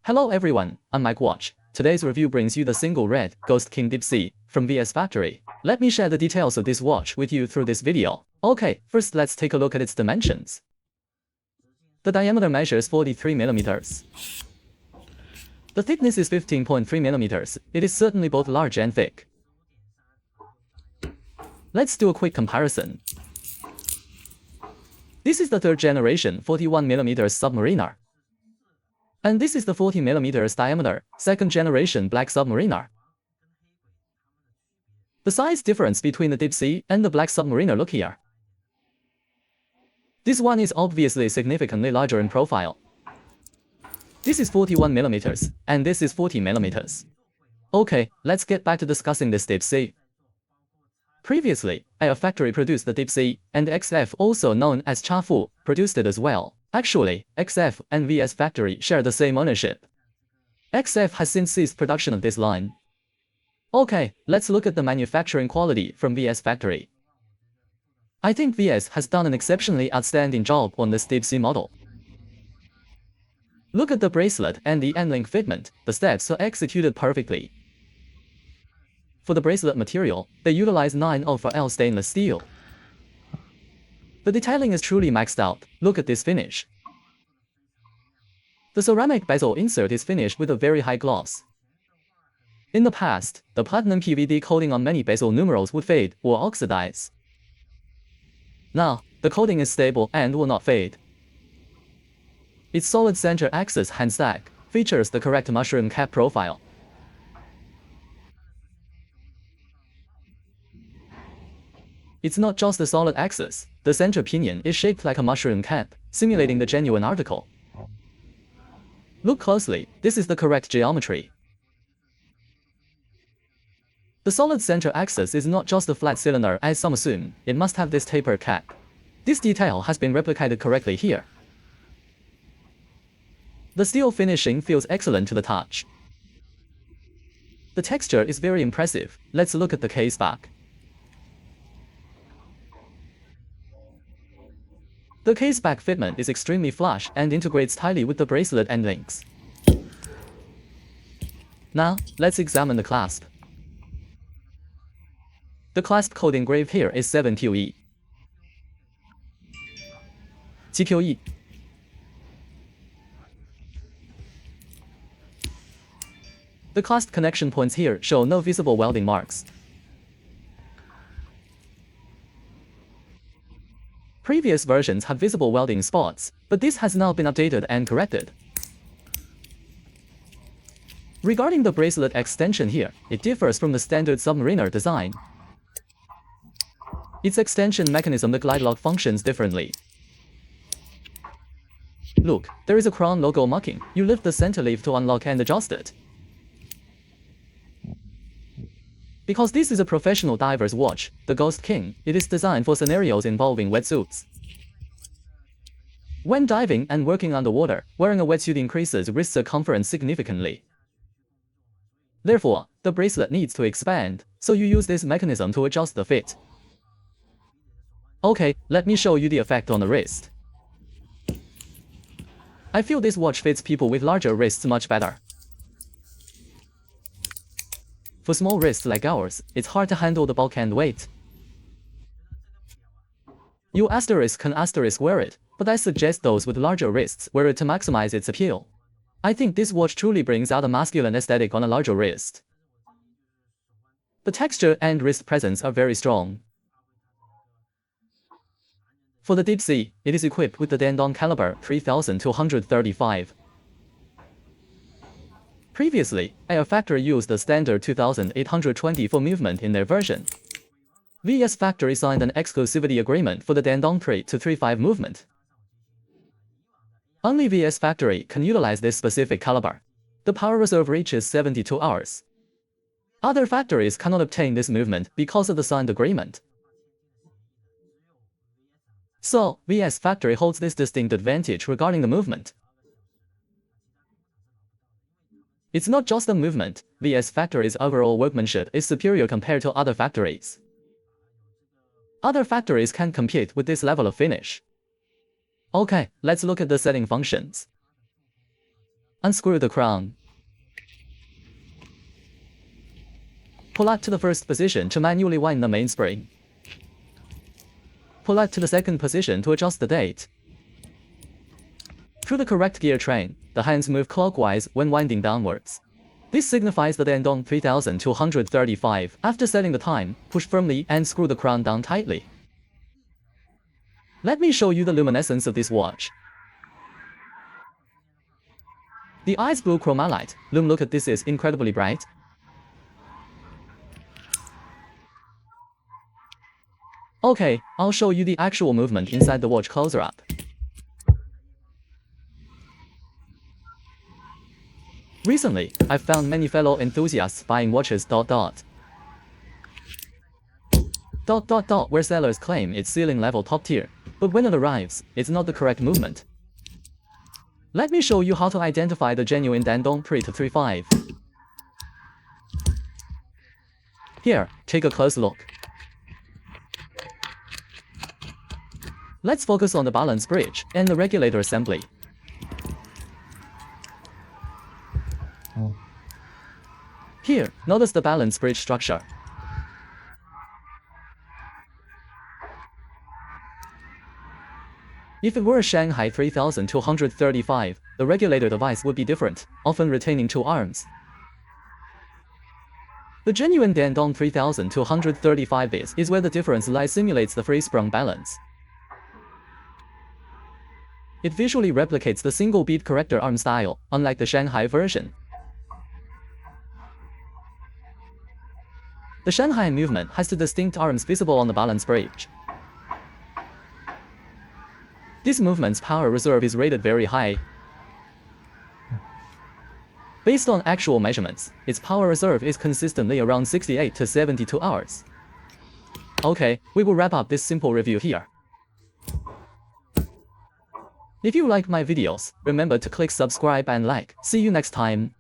Hello everyone, I'm Mike Watch. Today's review brings you the single red Ghost King Deep Sea from VS Factory. Let me share the details of this watch with you through this video. Okay, first let's take a look at its dimensions. The diameter measures 43 mm. The thickness is 15.3 mm. It is certainly both large and thick. Let's do a quick comparison. This is the third generation 41 mm Submariner. And this is the 40 mm diameter, second generation Black Submariner. The size difference between the Deep Sea and the Black Submariner, look here. This one is obviously significantly larger in profile. This is 41 mm, and this is 40 mm. Okay, let's get back to discussing this Deep Sea. Previously, our factory produced the Deep Sea, and XF, also known as Chafu, produced it as well. Actually, XF and VS Factory share the same ownership. XF has since ceased production of this line. Okay, let's look at the manufacturing quality from VS Factory. I think VS has done an exceptionally outstanding job on this Deep Sea model. Look at the bracelet and the end-link fitment, the steps are executed perfectly. For the bracelet material, they utilize 904L stainless steel. The detailing is truly maxed out, look at this finish. The ceramic bezel insert is finished with a very high gloss. In the past, the platinum PVD coating on many bezel numerals would fade or oxidize. Now, the coating is stable and will not fade. Its solid center axis hand stack features the correct mushroom cap profile. It's not just the solid axis, the center pinion is shaped like a mushroom cap, simulating the genuine article. Look closely, this is the correct geometry. The solid center axis is not just a flat cylinder as some assume, it must have this tapered cap. This detail has been replicated correctly here. The steel finishing feels excellent to the touch. The texture is very impressive. Let's look at the case back. The case back fitment is extremely flush and integrates tightly with the bracelet end links. Now, let's examine the clasp. The clasp code engraved here is 7QE. TQE. The clasp connection points here show no visible welding marks. Previous versions had visible welding spots, but this has now been updated and corrected. Regarding the bracelet extension here, it differs from the standard Submariner design. Its extension mechanism, the glide lock, functions differently. Look, there is a crown logo marking. You lift the center leaf to unlock and adjust it. Because this is a professional diver's watch, the Ghost King, it is designed for scenarios involving wetsuits. When diving and working underwater, wearing a wetsuit increases wrist circumference significantly. Therefore, the bracelet needs to expand, so you use this mechanism to adjust the fit. Okay, let me show you the effect on the wrist. I feel this watch fits people with larger wrists much better. For small wrists like ours, it's hard to handle the bulk and weight. You can wear it, but I suggest those with larger wrists wear it to maximize its appeal. I think this watch truly brings out a masculine aesthetic on a larger wrist. The texture and wrist presence are very strong. For the Deep Sea, it is equipped with the Dandong caliber 3235. Previously, our factory used the standard 2820 for movement in their version. VS Factory signed an exclusivity agreement for the Dandong 3235 movement. Only VS Factory can utilize this specific caliber. The power reserve reaches 72 hours. Other factories cannot obtain this movement because of the signed agreement. So, VS Factory holds this distinct advantage regarding the movement. It's not just the movement, VS Factory's overall workmanship is superior compared to other factories. Other factories can't compete with this level of finish. Okay, let's look at the setting functions. Unscrew the crown. Pull out to the first position to manually wind the mainspring. Pull out to the second position to adjust the date. Through the correct gear train, the hands move clockwise when winding downwards. This signifies the Dandong 3235. After setting the time, push firmly and screw the crown down tightly. Let me show you the luminescence of this watch. The ice blue chroma light. Lume, look at this, is incredibly bright. Okay, I'll show you the actual movement inside the watch closer up. Recently, I've found many fellow enthusiasts buying watches ... where sellers claim it's ceiling level top tier, but when it arrives, it's not the correct movement. Let me show you how to identify the genuine Dandong VS4335. Here, take a close look. Let's focus on the balance bridge and the regulator assembly. Here, notice the balance bridge structure. If it were a Shanghai 3235, the regulator device would be different, often retaining two arms. The genuine Dandong 3235 is where the difference lies, simulates the free-sprung balance. It visually replicates the single beat corrector arm style, unlike the Shanghai version. The Shanghai movement has two distinct arms visible on the balance bridge. This movement's power reserve is rated very high. Based on actual measurements, its power reserve is consistently around 68 to 72 hours. Okay, we will wrap up this simple review here. If you like my videos, remember to click subscribe and like. See you next time.